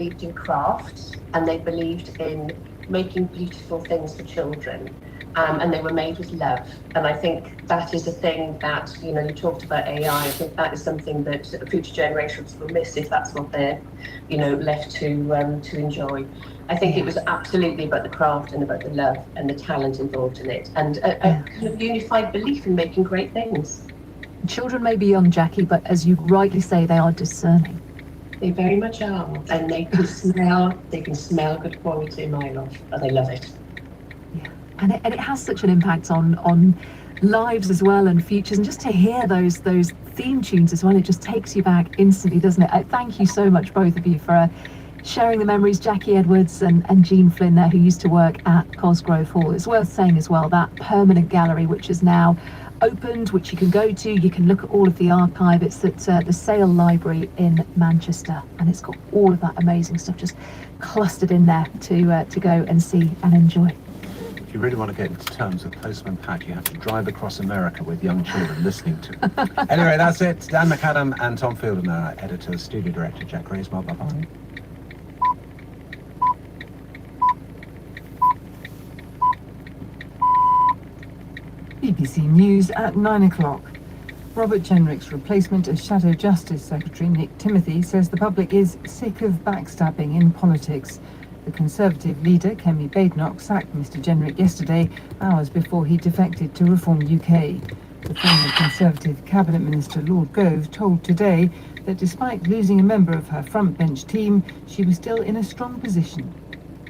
believed in craft and they believed in making beautiful things for children. And they were made with love. And I think that is a thing that, you know, you talked about AI. I think that is something that future generations will miss if that's what they're, you know, left to enjoy. I think it was absolutely about the craft and about the love and the talent involved in it, and a kind of unified belief in making great things. Children may be young, Jackie, but as you rightly say, they are discerning. They very much are, and they can smell good quality a mile off, and they love it. Yeah, and it has such an impact on lives as well, and futures, and just to hear those theme tunes as well, it just takes you back instantly, doesn't it? Thank you so much, both of you, for sharing the memories. Jackie Edwards and Jean Flynn there, who used to work at Cosgrove Hall. It's worth saying as well, that permanent gallery, which is now opened, which you can go to, you can look at all of the archive. It's at the Sale Library in Manchester, and it's got all of that amazing stuff just clustered in there to go and see and enjoy. If you really want to get into terms of Postman Pat, you have to drive across America with young children listening to it. Anyway, that's it. Dan McAdam and Tom Fielden, our editor, studio director, Jack Graysmore. Bye-bye. BBC News at 9 o'clock. Robert Jenrick's replacement as Shadow Justice Secretary Nick Timothy says the public is sick of backstabbing in politics. The Conservative leader, Kemi Badenoch, sacked Mr Jenrick yesterday, hours before he defected to Reform UK. The former Conservative Cabinet Minister Lord Gove told Today that despite losing a member of her front bench team, she was still in a strong position.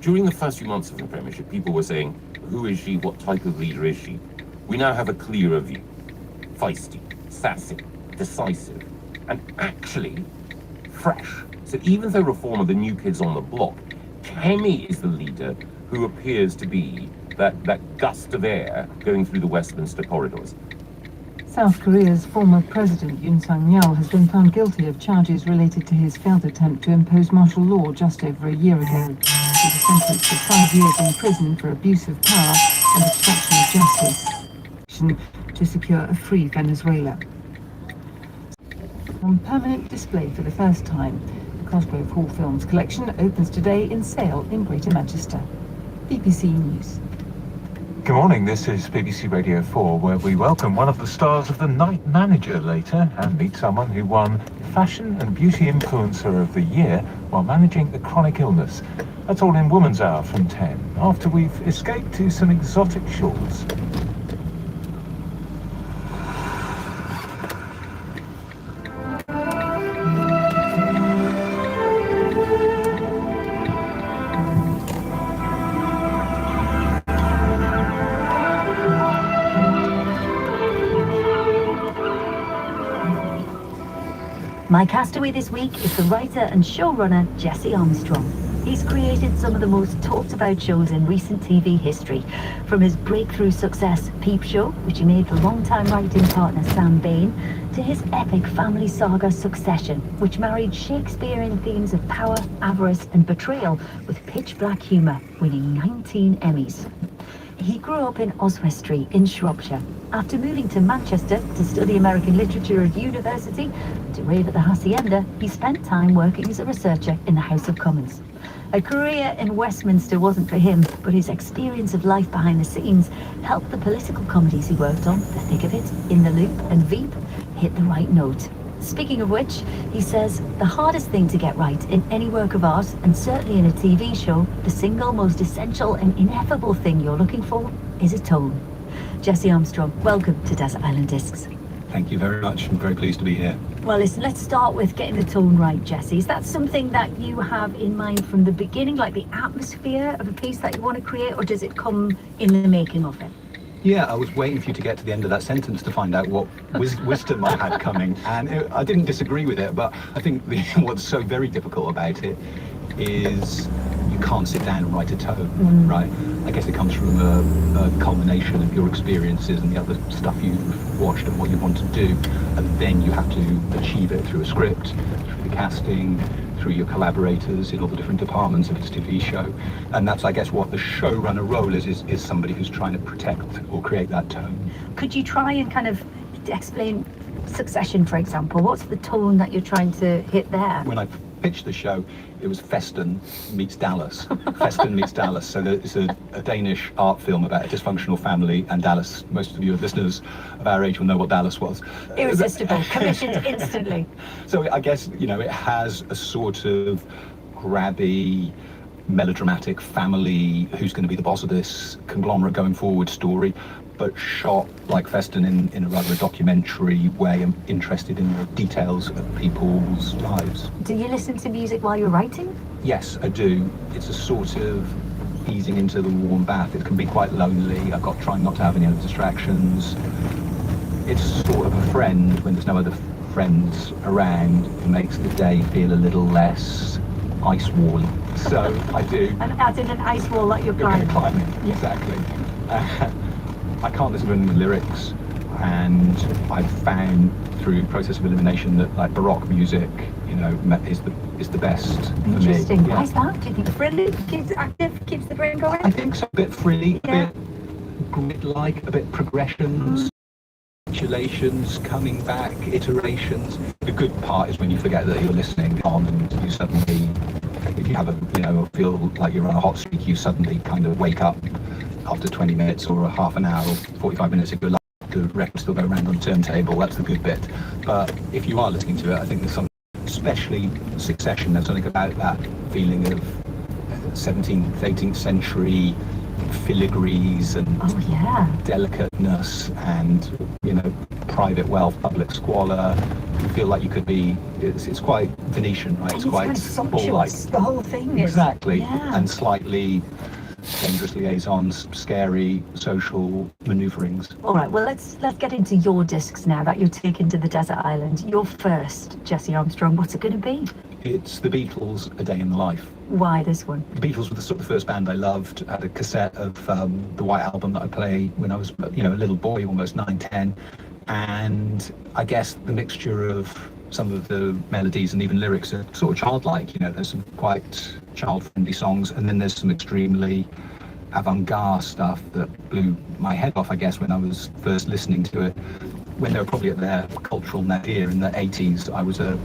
During the first few months of the Premiership, people were saying, who is she, what type of leader is she? We now have a clearer view. Feisty, sassy, decisive, and actually fresh. So even though Reform are the new kids on the block, Kemi is the leader who appears to be that gust of air going through the Westminster corridors. South Korea's former president Yoon Suk-yeol has been found guilty of charges related to his failed attempt to impose martial law just over a year ago. He was sentenced to 5 years in prison for abuse of power and obstruction of justice to secure a free Venezuela. On permanent display for the first time, the Cosgrove Hall Films collection opens today in Sale in Greater Manchester. BBC News. Good morning, this is BBC Radio 4, where we welcome one of the stars of The Night Manager later and meet someone who won Fashion and Beauty Influencer of the Year while managing a chronic illness. That's all in Woman's Hour from 10, after we've escaped to some exotic shores. My castaway this week is the writer and showrunner Jesse Armstrong. He's created some of the most talked about shows in recent TV history, from his breakthrough success Peep Show, which he made for longtime writing partner Sam Bain, to his epic family saga Succession, which married Shakespearean themes of power, avarice and betrayal with pitch black humour, winning 19 Emmys. He grew up in Oswestry in Shropshire. After moving to Manchester to study American literature at university and to rave at the Hacienda, he spent time working as a researcher in the House of Commons. A career in Westminster wasn't for him, but his experience of life behind the scenes helped the political comedies he worked on, The Thick of It, In the Loop and Veep, hit the right note. Speaking of which, he says, the hardest thing to get right in any work of art, and certainly in a TV show, the single most essential and ineffable thing you're looking for is a tone. Jesse Armstrong, welcome to Desert Island Discs. Thank you very much. I'm very pleased to be here. Well, listen, let's start with getting the tone right, Jesse. Is that something that you have in mind from the beginning, like the atmosphere of a piece that you want to create, or does it come in the making of it? Yeah, I was waiting for you to get to the end of that sentence to find out what wisdom I had coming, and I didn't disagree with it, but I think what's so very difficult about it is you can't sit down and write a tone, right? I guess it comes from a culmination of your experiences and the other stuff you've watched and what you want to do, and then you have to achieve it through a script, through the casting, through your collaborators in all the different departments of its TV show. And that's, I guess, what the showrunner role is somebody who's trying to protect or create that tone. Could you try and kind of explain Succession, for example? What's the tone that you're trying to hit there? When I pitched the show, it was Feston meets Dallas. Feston meets Dallas. So it's a Danish art film about a dysfunctional family, and Dallas. Most of your listeners of our age will know what Dallas was. Irresistible, commissioned instantly. So I guess, it has a sort of grabby, melodramatic family, who's going to be the boss of this conglomerate going forward story, but shot like Feston in a rather documentary way. I'm interested in the details of people's lives. Do you listen to music while you're writing? Yes, I do. It's a sort of easing into the warm bath. It can be quite lonely. I've got trying not to have any other distractions. It's sort of a friend when there's no other friends around. It makes the day feel a little less ice wall. So I do. And as in an ice wall that you're climbing. Exactly. I can't listen to any lyrics, and I've found through process of elimination that like Baroque music, is the best for me. Interesting. Yeah. Why is that? Do you think frilly keeps it active, keeps the brain going? I think so. A bit frilly, Yeah. a bit grid-like, a bit progressions, modulations, coming back, iterations. The good part is when you forget that you're listening on, and you suddenly, if you have feel like you're on a hot streak, you suddenly kind of wake up after 20 minutes or a half an hour, or 45 minutes if you're like, the record still go around on the turntable. That's the good bit. But if you are listening to it, I think there's something, especially Succession, there's something about that feeling of 17th, 18th century filigrees and delicateness and, private wealth, public squalor. You feel like you could be, it's quite Venetian, right? And It's quite sumptuous. The whole thing is. Exactly. Yeah. And slightly dangerous liaisons, scary social maneuverings. All right, well, let's get into your discs now that you're taken to the desert island. Your first, Jesse Armstrong, what's it going to be? It's the Beatles, A Day in the Life. Why this one? The Beatles were the sort of first band I loved. I had a cassette of the White Album that I played when I was, a little boy, almost 9, 10. And I guess the mixture of some of the melodies and even lyrics are sort of childlike. There's some quite child-friendly songs, and then there's some extremely avant-garde stuff that blew my head off, I guess, when I was first listening to it. When they were probably at their cultural nadir in the 80s, I was a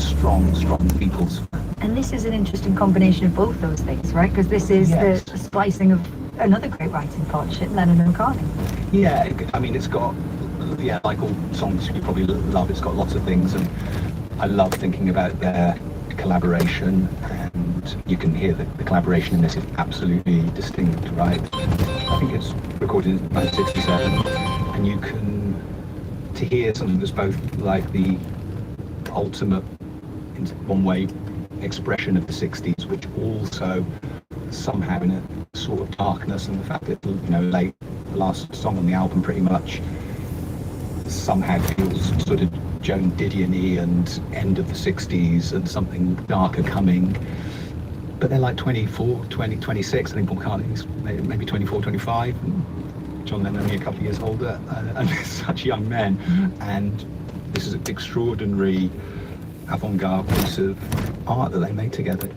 strong Beatles fan. And this is an interesting combination of both those things, right? Because this is the splicing of another great writing partnership, Lennon and McCartney. Yeah, I mean, it's got, like all songs you probably love, it's got lots of things, and I love thinking about their collaboration, and you can hear the collaboration in this is absolutely distinct, right? I think it's recorded in 1967, and you can, to hear something that's both like the ultimate, in one way, expression of the 60s, which also somehow in a sort of darkness, and the fact that, late, the last song on the album pretty much somehow feels sort of Joan Didion-y and end of the 60s and something darker coming. But they're like 24, 20, 26. I think Paul McCartney's maybe 24, 25. And John Lennon only a couple of years older. And they're such young men. And this is an extraordinary avant-garde piece of art that they made together.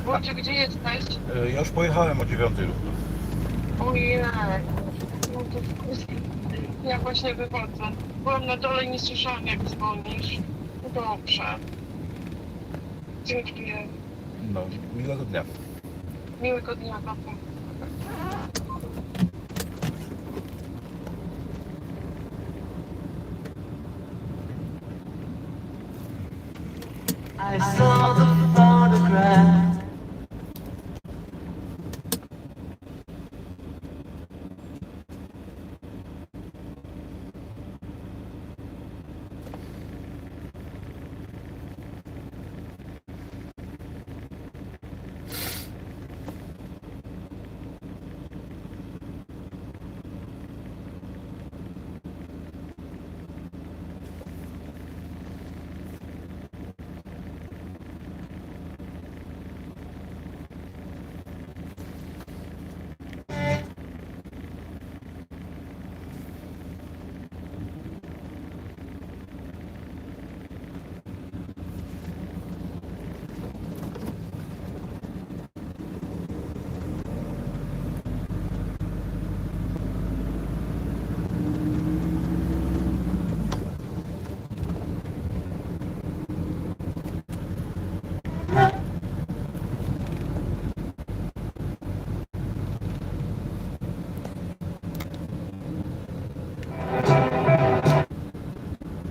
Wojciech, gdzie jesteś? Ja już pojechałem o 9 równo. Ojej. No to ja właśnie wychodzę. Byłam na dole i nie słyszałam, jak dzwonisz. No dobrze. Dziękuję. No, miłego dnia. Miłego dnia, papa. I saw the photograph.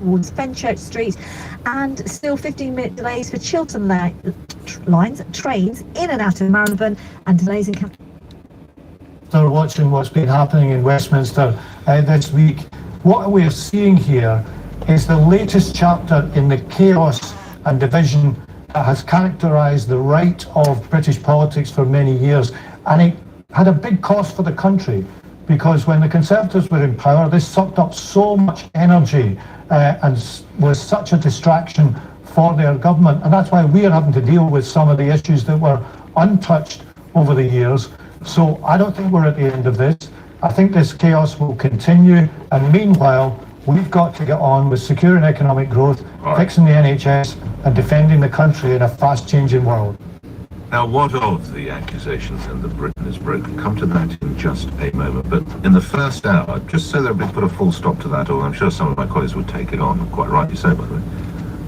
towards Fenchurch Street, and still 15-minute delays for Chiltern lines, trains in and out of Marylebone, and delays in watching what's been happening in Westminster this week. What we're seeing here is the latest chapter in the chaos and division that has characterised the right of British politics for many years, and it had a big cost for the country, because when the Conservatives were in power, this sucked up so much energy and was such a distraction for their government, and that's why we're having to deal with some of the issues that were untouched over the years. So I don't think we're at the end of this. I think this chaos will continue, and meanwhile, we've got to get on with securing economic growth, fixing the NHS, and defending the country in a fast-changing world. Now, what of the accusations and that Britain is broken? Come to that in just a moment. But in the first hour, just so that we put a full stop to that, although I'm sure some of my colleagues would take it on, quite rightly so, by the way,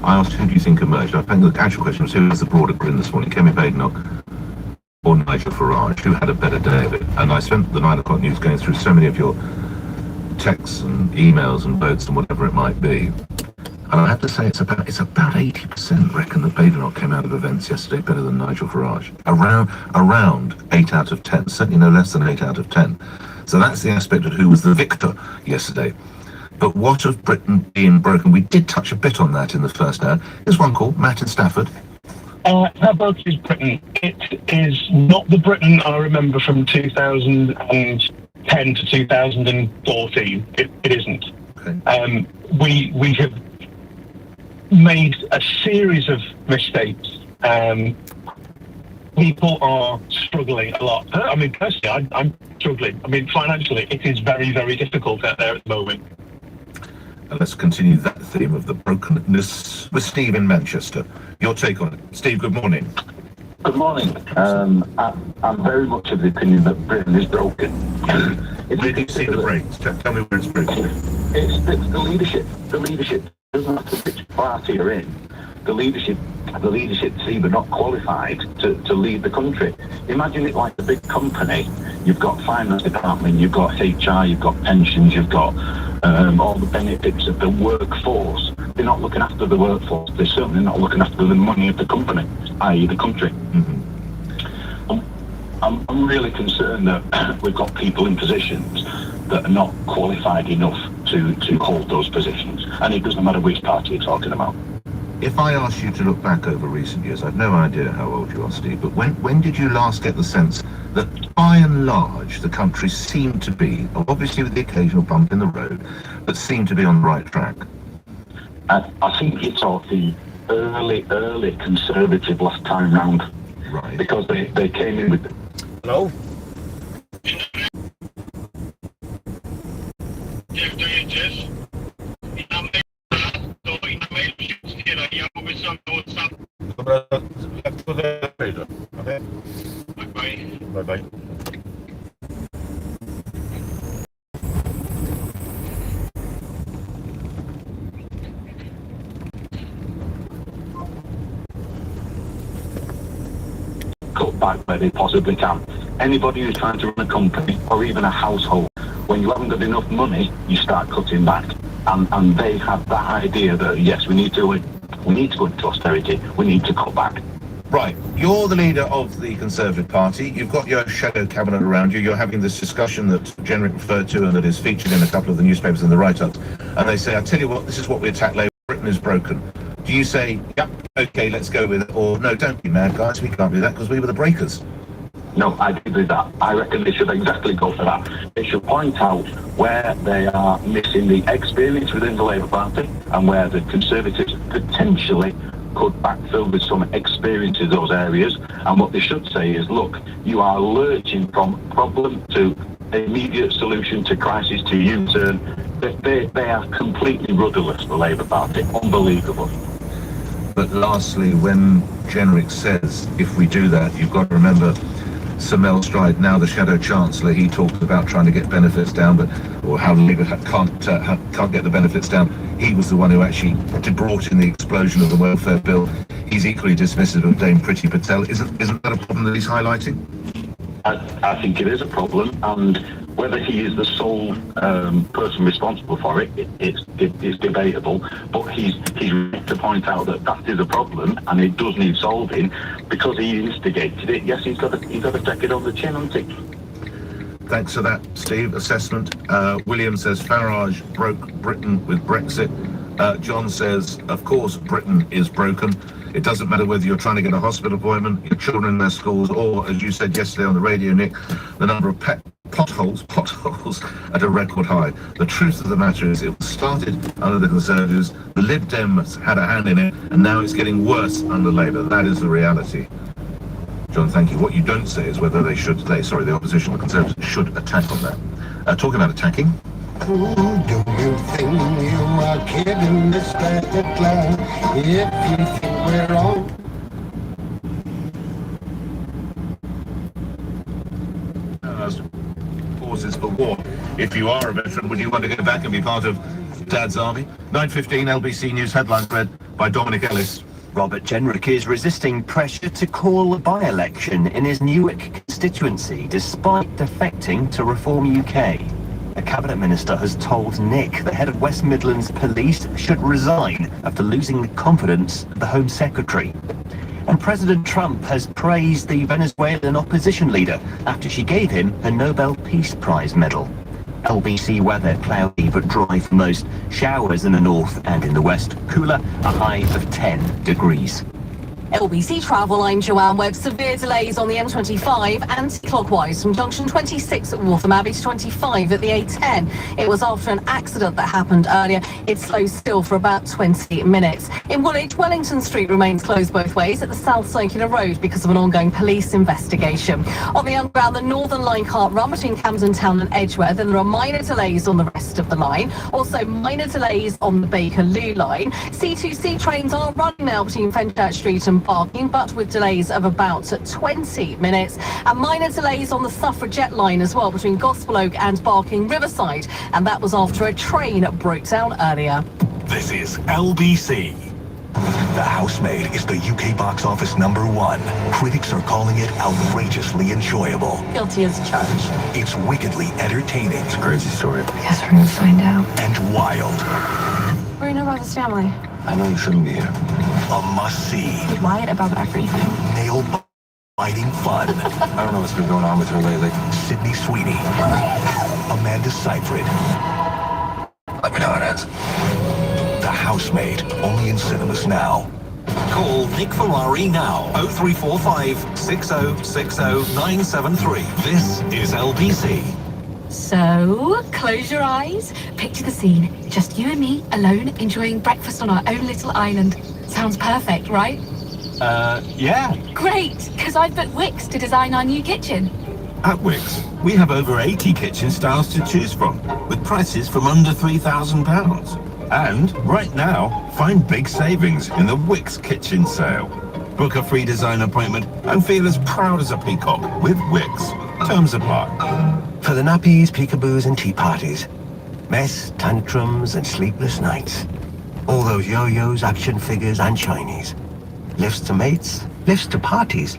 I asked, who do you think emerged? I think the actual question was, who was the broader grin this morning? Kemi Badenoch or Nigel Farage? Who had a better day of it? And I spent the 9 o'clock news going through so many of your texts and emails and votes and whatever it might be. And I have to say, it's about 80% reckon that Badenoch came out of events yesterday better than Nigel Farage. Around 8 out of 10, certainly no less than 8 out of 10. So that's the aspect of who was the victor yesterday. But what of Britain being broken? We did touch a bit on that in the first hour. Here's one called Matt in Stafford. How broken is Britain? It is not the Britain I remember from 2010 to 2014. It isn't. Okay. We have made a series of mistakes. People are struggling a lot. I mean, personally, I'm struggling. I mean, financially, it is very, very difficult out there at the moment. And let's continue that theme of the brokenness with Steve in Manchester. Your take on it. Steve, good morning. Good morning. I'm very much of the opinion that Britain is broken. Where do you see the breaks? Tell me where it's broken. It's the leadership. The leadership doesn't matter which party you're in. The leadership's either not qualified to lead the country. Imagine it like a big company. You've got finance department, you've got HR, you've got pensions, you've got all the benefits of the workforce. They're not looking after the workforce. They're certainly not looking after the money of the company, i.e. the country. Mm-hmm. I'm really concerned that we've got people in positions that are not qualified enough to hold those positions. And it doesn't matter which party you're talking about. If I asked you to look back over recent years, I've no idea how old you are, Steve, but when did you last get the sense that, by and large, the country seemed to be, obviously with the occasional bump in the road, but seemed to be on the right track? I think it's sort of the early Conservative last time round. Right. Because they came in with... Hello? Dobra, jak to wejdę, okej? Bye bye. Cut back where they possibly can. Anybody who's trying to run a company or even a household, when you haven't got enough money, you start cutting back. And they have that idea that, yes, we need to go into austerity, we need to cut back. Right, you're the leader of the Conservative Party, you've got your shadow cabinet around you, you're having this discussion that Jenrick referred to and that is featured in a couple of the newspapers and the write-ups, and they say, I tell you what, this is what we attack Labour, Britain is broken. Do you say, yep, okay, let's go with it, or no, don't be mad, guys, we can't do that because we were the breakers? No, I agree with that. I reckon they should exactly go for that. They should point out where they are missing the experience within the Labour Party and where the Conservatives potentially could backfill with some experience in those areas. And what they should say is, look, you are lurching from problem to immediate solution to crisis to U-turn. They are completely rudderless, the Labour Party. Unbelievable. But lastly, when Jenrick says, if we do that, you've got to remember Sir Mel Stride, now the Shadow Chancellor, he talked about trying to get benefits down, or how Labour can't get the benefits down. He was the one who actually brought in the explosion of the welfare bill. He's equally dismissive of Dame Priti Patel. Isn't that a problem that he's highlighting? I think it is a problem, and Whether he is the sole person responsible for it, it's debatable. But he's right to point out that is a problem and it does need solving because he instigated it. Yes, he's got to take it on the chin, hasn't he? Thanks for that, Steve. Assessment. William says Farage broke Britain with Brexit. John says, of course, Britain is broken. It doesn't matter whether you're trying to get a hospital appointment, your children in their schools, or, as you said yesterday on the radio, Nick, the number of potholes at a record high. The truth of the matter is it started under the Conservatives, the Lib Dems had a hand in it, and now it's getting worse under Labour. That is the reality. John, thank you. What you don't say is whether the opposition, the Conservatives, should attack on that. Talking about attacking. Do you think you are kidding, Mr. Hitler, if you think we're wrong? Forces for war. If you are a veteran, would you want to go back and be part of Dad's army? 9:15 LBC News headlines read by Dominic Ellis. Robert Jenrick is resisting pressure to call a by-election in his Newark constituency despite defecting to Reform UK. A cabinet minister has told Nick the head of West Midlands Police should resign after losing the confidence of the Home Secretary. And President Trump has praised the Venezuelan opposition leader after she gave him a Nobel Peace Prize medal. LBC weather, cloudy but dry for most. Showers in the north and in the west. Cooler, a high of 10 degrees. LBC Travel, I'm Joanne Webb. Severe delays on the M25 anti-clockwise from junction 26 at Waltham Abbey to 25 at the A10. It was after an accident that happened earlier. It slows still for about 20 minutes. In Woolwich, Wellington Street remains closed both ways at the South Circular Road because of an ongoing police investigation. On the Underground, the Northern Line can't run between Camden Town and Edgware. Then there are minor delays on the rest of the line. Also, minor delays on the Bakerloo line. C2C trains are running now between Fenchurch Street and Barking, but with delays of about 20 minutes. And minor delays on the Suffragette line as well between Gospel Oak and Barking Riverside. And that was after a train broke down earlier. This is LBC. The Housemaid is the UK box office #1. Critics are calling it outrageously enjoyable. Guilty as charged. It's wickedly entertaining. It's a crazy story. I guess we're going to find out. And wild. We're in about his family. I know you shouldn't be here. A must-see. He lied about everything. Nail-biting fun. I don't know what's been going on with her lately. Sydney Sweeney. Amanda Seyfried. Let me know how it ends. The Housemaid, only in cinemas now. Call Nick Ferrari now. 0345 6060 973. This is LBC. So, close your eyes, picture the scene. Just you and me, alone, enjoying breakfast on our own little island. Sounds perfect, right? Yeah. Great, because I've booked Wix to design our new kitchen. At Wix, we have over 80 kitchen styles to choose from, with prices from under £3,000. And right now, find big savings in the Wix kitchen sale. Book a free design appointment and feel as proud as a peacock with Wix. Terms apply. For the nappies, peekaboos and tea parties. Mess, tantrums and sleepless nights. All those yo-yos, action figures and shinies. Lifts to mates, lifts to parties.